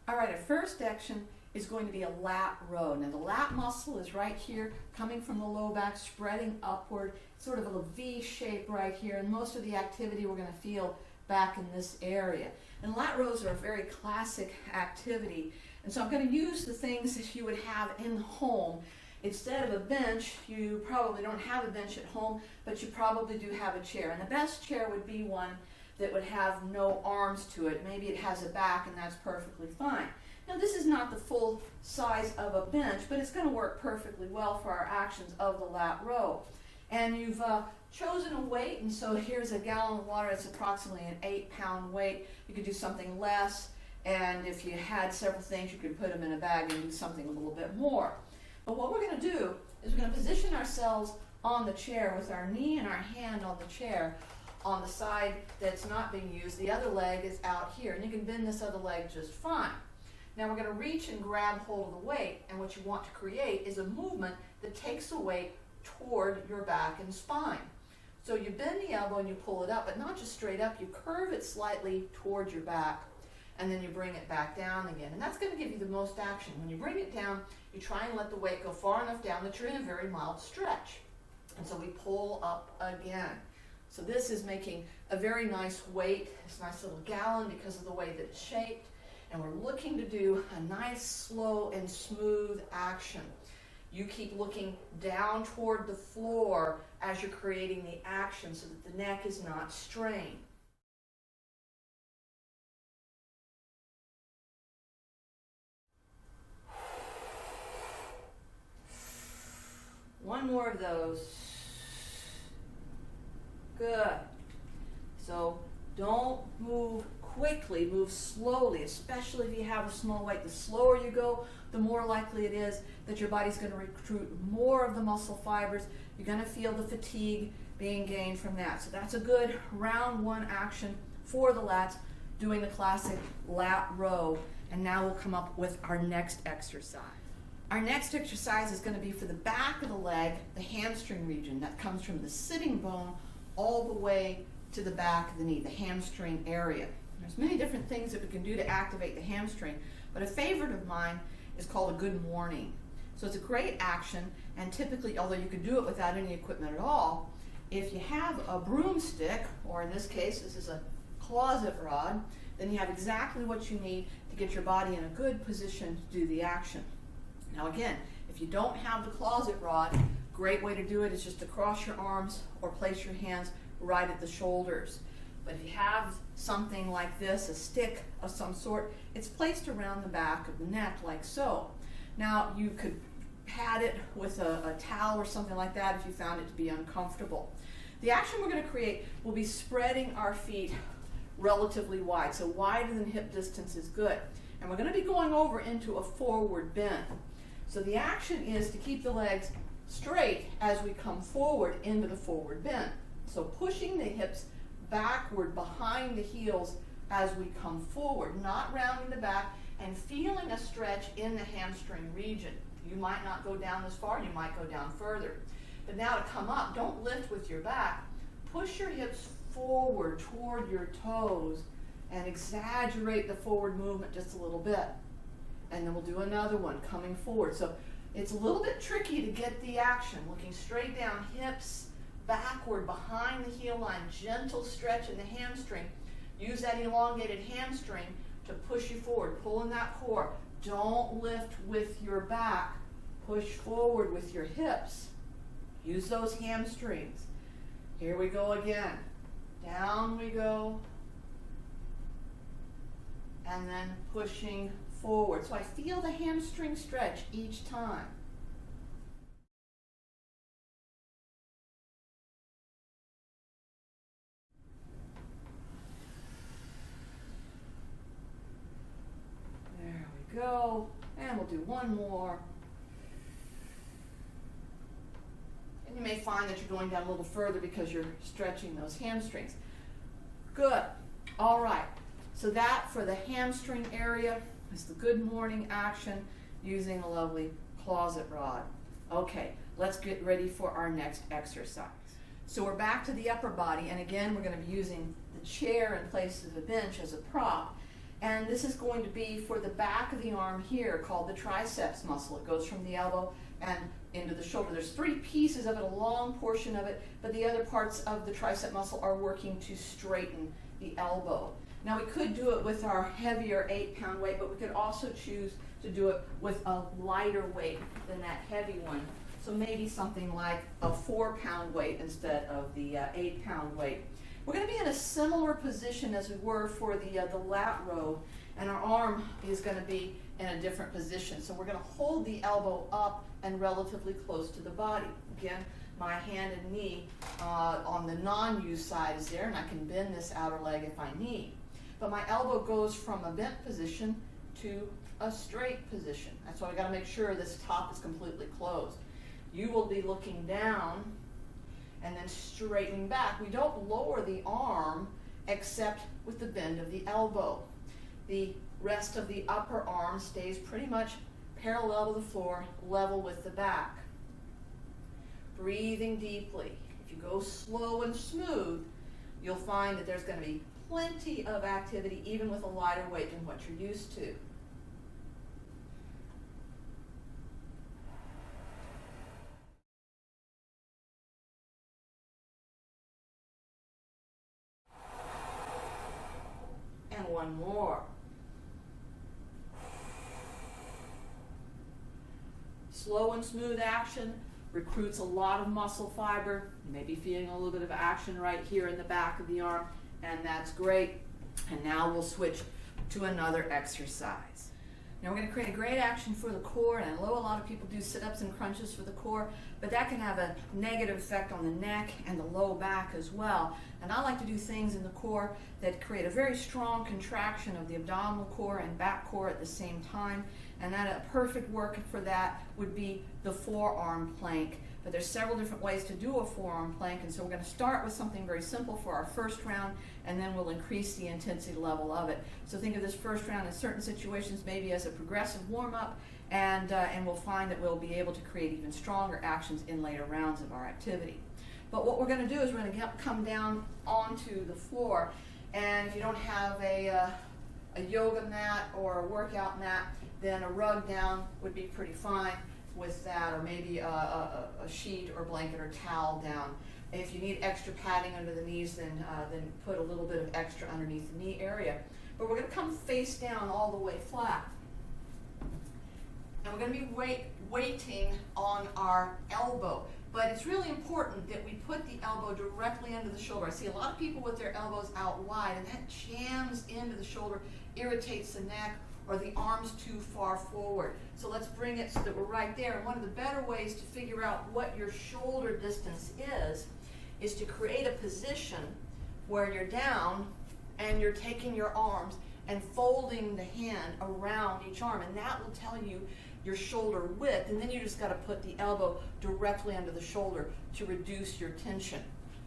All right, our first action is going to be a lat row. Now the lat muscle is right here, coming from the low back, spreading upward, sort of a V shape right here, and most of the activity we're going to feel back in this area. And lat rows are a very classic activity, and so I'm going to use the things that you would have in home. Instead of a bench, you probably don't have a bench at home, but you probably do have a chair. And the best chair would be one that would have no arms to it. Maybe it has a back, and that's perfectly fine. Now this is not the full size of a bench, but it's going to work perfectly well for our actions of the lat row. And you've chosen a weight, and so here's a gallon of water. It's approximately an 8-pound weight. You could do something less, and if you had several things, you could put them in a bag and do something a little bit more. But what we're going to do is we're going to position ourselves on the chair with our knee and our hand on the chair on the side that's not being used. The other leg is out here, and you can bend this other leg just fine. Now we're going to reach and grab hold of the weight, and what you want to create is a movement that takes the weight toward your back and spine. So you bend the elbow and you pull it up, but not just straight up. You curve it slightly towards your back, and then you bring it back down again. And that's going to give you the most action. When you bring it down, you try and let the weight go far enough down that you're in a very mild stretch. And so we pull up again. So this is making a very nice weight. It's a nice little gallon because of the way that it's shaped. And we're looking to do a nice, slow, and smooth action. You keep looking down toward the floor as you're creating the action so that the neck is not strained. One more of those. Good. So don't move quickly, move slowly, especially if you have a small weight. The slower you go, the more likely it is that your body's going to recruit more of the muscle fibers. You're going to feel the fatigue being gained from that. So that's a good round one action for the lats, doing the classic lat row. And now we'll come up with our next exercise. Our next exercise is going to be for the back of the leg, the hamstring region. That comes from the sitting bone all the way to the back of the knee, the hamstring area. There's many different things that we can do to activate the hamstring, but a favorite of mine is called a good morning. So it's a great action, and typically, although you can do it without any equipment at all, if you have a broomstick, or in this case, this is a closet rod, then you have exactly what you need to get your body in a good position to do the action. Now again, if you don't have the closet rod, great way to do it is just to cross your arms or place your hands right at the shoulders. But if you have something like this, a stick of some sort, it's placed around the back of the neck like so. Now you could pad it with a towel or something like that if you found it to be uncomfortable. The action we're going to create will be spreading our feet relatively wide, so wider than hip distance is good. And we're going to be going over into a forward bend. So the action is to keep the legs straight as we come forward into the forward bend. So pushing the hips backward behind the heels as we come forward, not rounding the back, and feeling a stretch in the hamstring region. You might not go down this far, you might go down further. But now to come up, don't lift with your back. Push your hips forward toward your toes and exaggerate the forward movement just a little bit. And then we'll do another one coming forward. So it's a little bit tricky to get the action. Looking straight down, hips backward behind the heel line, gentle stretch in the hamstring. Use that elongated hamstring to push you forward. Pull in that core. Don't lift with your back. Push forward with your hips. Use those hamstrings. Here we go again. Down we go. And then pushing forward. So I feel the hamstring stretch each time. There we go. And we'll do one more. And you may find that you're going down a little further because you're stretching those hamstrings. Good. All right. So that for the hamstring area is the good morning action using a lovely closet rod. Okay, let's get ready for our next exercise. So we're back to the upper body, and again we're going to be using the chair in place of the bench as a prop. And this is going to be for the back of the arm here, called the triceps muscle. It goes from the elbow and into the shoulder. There's 3 pieces of it, a long portion of it, but the other parts of the tricep muscle are working to straighten the elbow. Now we could do it with our heavier 8-pound weight, but we could also choose to do it with a lighter weight than that heavy one. So maybe something like a 4-pound weight instead of the 8-pound weight. We're going to be in a similar position as we were for the lat row, and our arm is going to be in a different position. So we're going to hold the elbow up and relatively close to the body. Again, my hand and knee on the non-use side is there, and I can bend this outer leg if I need. But my elbow goes from a bent position to a straight position. That's why we got to make sure this top is completely closed. You will be looking down and then straightening back. We don't lower the arm except with the bend of the elbow. The rest of the upper arm stays pretty much parallel to the floor, level with the back. Breathing deeply. If you go slow and smooth, you'll find that there's going to be plenty of activity even with a lighter weight than what you're used to. And one more. Slow and smooth action recruits a lot of muscle fiber. You may be feeling a little bit of action right here in the back of the arm, and that's great. And now we'll switch to another exercise. Now we're going to create a great action for the core, and I know a lot of people do sit-ups and crunches for the core, but that can have a negative effect on the neck and the low back as well. And I like to do things in the core that create a very strong contraction of the abdominal core and back core at the same time, and that a perfect work for that would be the forearm plank. But there's several different ways to do a forearm plank, and so we're going to start with something very simple for our first round, and then we'll increase the intensity level of it. So think of this first round in certain situations maybe as a progressive warm-up, and we'll find that we'll be able to create even stronger actions in later rounds of our activity. But what we're going to do is we're going to come down onto the floor, and if you don't have a yoga mat or a workout mat, then a rug down would be pretty fine with that, or maybe a sheet or blanket or towel down. If you need extra padding under the knees, then put a little bit of extra underneath the knee area. But we're going to come face down all the way flat. And we're going to be weighting on our elbow. But it's really important that we put the elbow directly under the shoulder. I see a lot of people with their elbows out wide, and that jams into the shoulder, irritates the neck, or the arms too far forward. So let's bring it so that we're right there. And one of the better ways to figure out what your shoulder distance is to create a position where you're down and you're taking your arms and folding the hand around each arm, and that will tell you your shoulder width, and then you just got to put the elbow directly under the shoulder to reduce your tension.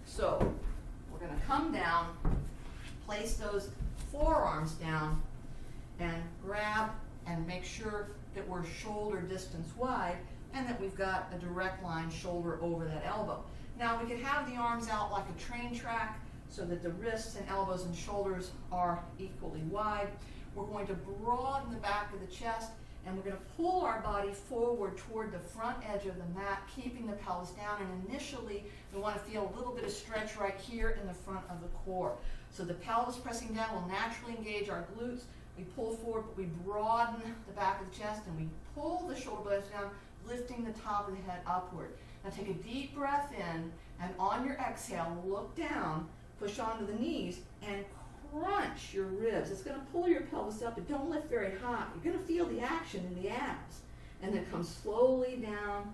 So we're going to come down, place those forearms down, and grab and make sure that we're shoulder distance wide and that we've got a direct line shoulder over that elbow. Now we could have the arms out like a train track so that the wrists and elbows and shoulders are equally wide. We're going to broaden the back of the chest, and we're going to pull our body forward toward the front edge of the mat, keeping the pelvis down, and initially we want to feel a little bit of stretch right here in the front of the core. So the pelvis pressing down will naturally engage our glutes. We pull forward, but we broaden the back of the chest, and we pull the shoulder blades down, lifting the top of the head upward. Now take a deep breath in, and on your exhale, look down, push onto the knees, and crunch your ribs. It's going to pull your pelvis up, but don't lift very high. You're going to feel the action in the abs. And then come slowly down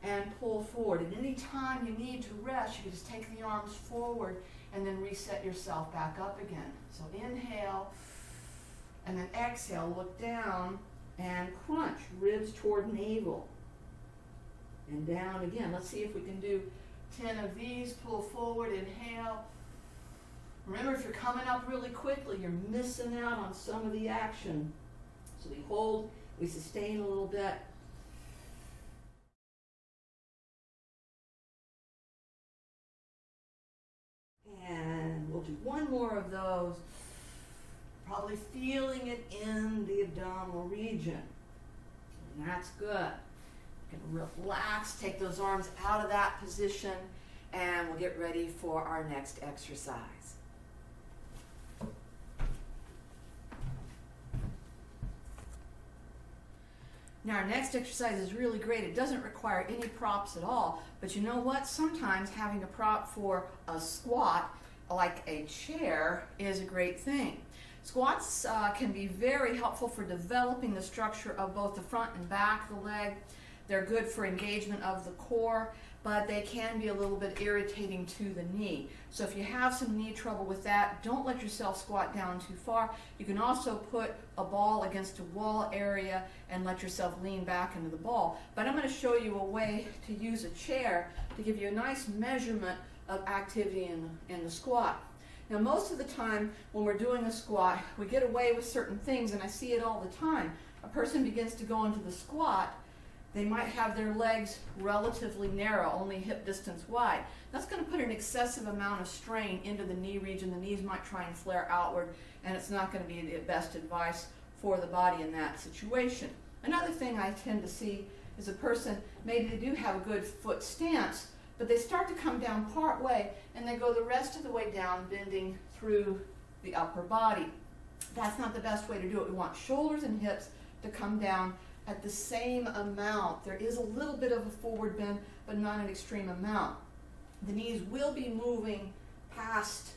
and pull forward. And any time you need to rest, you can just take the arms forward and then reset yourself back up again. So inhale, and then exhale, look down and crunch, ribs toward navel. And down again. Let's see if we can do 10 of these. Pull forward, inhale. Remember, if you're coming up really quickly, you're missing out on some of the action. So we hold, we sustain a little bit. And we'll do one more of those. probably feeling it in the abdominal region. And that's good. You can relax, take those arms out of that position, and we'll get ready for our next exercise. Now our next exercise is really great. It doesn't require any props at all, but you know what? Sometimes having a prop for a squat, like a chair, is a great thing. Squats can be very helpful for developing the structure of both the front and back of the leg. They're good for engagement of the core, but they can be a little bit irritating to the knee. So if you have some knee trouble with that, don't let yourself squat down too far. You can also put a ball against a wall area and let yourself lean back into the ball. But I'm going to show you a way to use a chair to give you a nice measurement of activity in the squat. Now most of the time when we're doing a squat, we get away with certain things, and I see it all the time. A person begins to go into the squat, they might have their legs relatively narrow, only hip distance wide. That's going to put an excessive amount of strain into the knee region. The knees might try and flare outward, and it's not going to be the best advice for the body in that situation. Another thing I tend to see is a person, maybe they do have a good foot stance, but they start to come down part way, and they go the rest of the way down, bending through the upper body. That's not the best way to do it. We want shoulders and hips to come down at the same amount. There is a little bit of a forward bend, but not an extreme amount. The knees will be moving past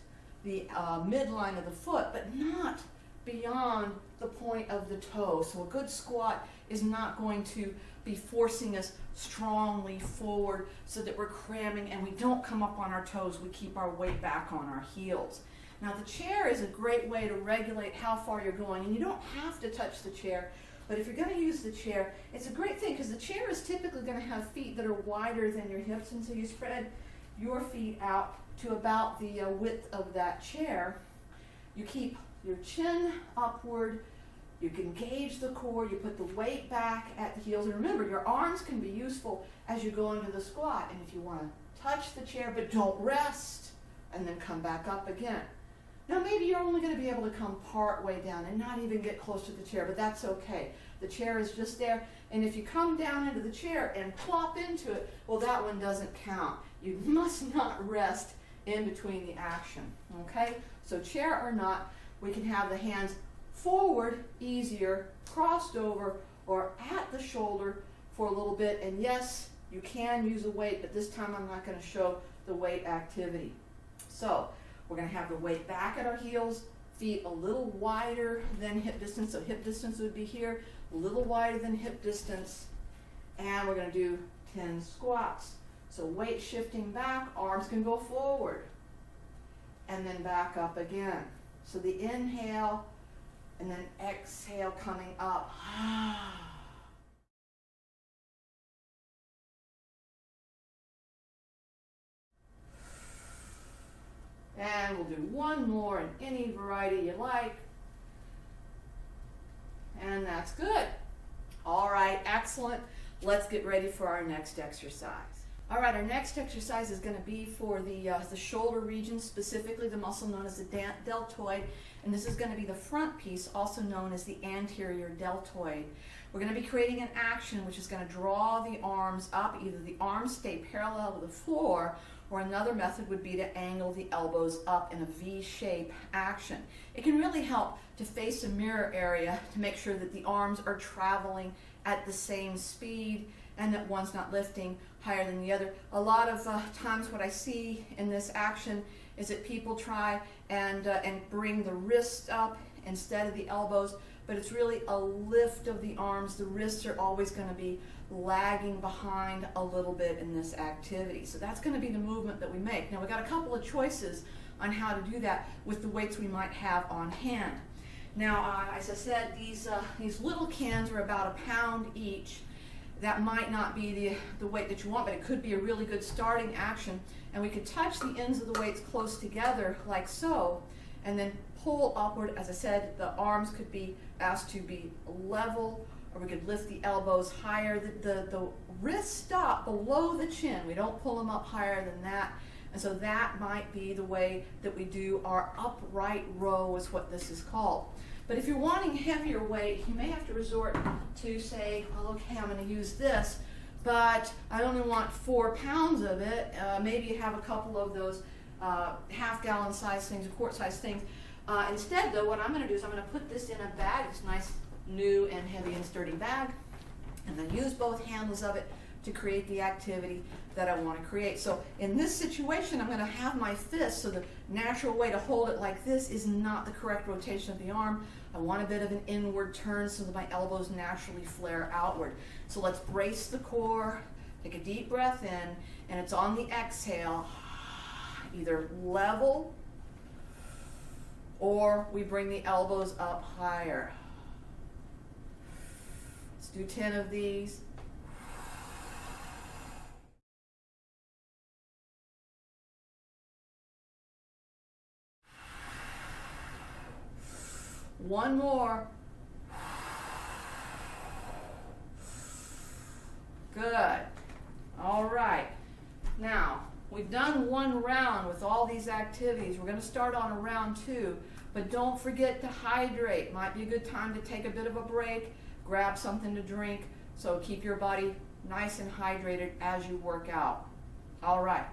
the midline of the foot, but not beyond the point of the toe. So a good squat is not going to be forcing us strongly forward so that we're cramming and we don't come up on our toes. We keep our weight back on our heels. Now the chair is a great way to regulate how far you're going, and you don't have to touch the chair. But if you're going to use the chair, it's a great thing because the chair is typically going to have feet that are wider than your hips, and so you spread your feet out to about the width of that chair. You keep your chin upward, you can engage the core, you put the weight back at the heels, and remember, your arms can be useful as you go into the squat, and if you want to touch the chair but don't rest, and then come back up again. Now maybe you're only going to be able to come part way down and not even get close to the chair, but that's okay. The chair is just there, and if you come down into the chair and plop into it, well, that one doesn't count. You must not rest in between the action, okay? So chair or not, we can have the hands forward, easier, crossed over, or at the shoulder for a little bit, and yes, you can use a weight, but this time I'm not going to show the weight activity. So we're going to have the weight back at our heels, feet a little wider than hip distance, so hip distance would be here, a little wider than hip distance, and we're going to do 10 squats. So weight shifting back, arms can go forward, and then back up again. So the inhale, and then exhale coming up. And we'll do one more in any variety you like. And that's good. All right, excellent. Let's get ready for our next exercise. All right, our next exercise is going to be for the shoulder region, specifically the muscle known as the deltoid, and this is going to be the front piece, also known as the anterior deltoid. We're going to be creating an action which is going to draw the arms up. Either the arms stay parallel to the floor, or another method would be to angle the elbows up in a V-shape action. It can really help to face a mirror area to make sure that the arms are traveling at the same speed and that one's not lifting higher than the other. A lot of times what I see in this action is that people try and bring the wrist up instead of the elbows, but it's really a lift of the arms. The wrists are always going to be lagging behind a little bit in this activity. So that's going to be the movement that we make. Now we've got a couple of choices on how to do that with the weights we might have on hand. Now, as I said, these little cans are about a pound each. That might not be the weight that you want, but it could be a really good starting action. And we could touch the ends of the weights close together like so, and then pull upward. As I said, the arms could be asked to be level, or we could lift the elbows higher. The wrists stop below the chin. We don't pull them up higher than that. And so that might be the way that we do our upright row, is what this is called. But if you're wanting heavier weight, you may have to resort to say, well, okay, I'm going to use this, but I only want 4 pounds of it. Maybe you have a couple of those half-gallon size things, or quart-size things. Instead, though, what I'm going to do is I'm going to put this in a bag. It's a nice, new, and heavy and sturdy bag, and then use both handles of it to create the activity that I want to create. So in this situation, I'm going to have my fist, so the natural way to hold it like this is not the correct rotation of the arm. I want a bit of an inward turn so that my elbows naturally flare outward. So let's brace the core, take a deep breath in, and it's on the exhale, either level or we bring the elbows up higher. Let's do 10 of these. One more. Good. All right. Now, we've done one round with all these activities. We're going to start on a round 2, but don't forget to hydrate. Might be a good time to take a bit of a break, grab something to drink, so keep your body nice and hydrated as you work out. All right.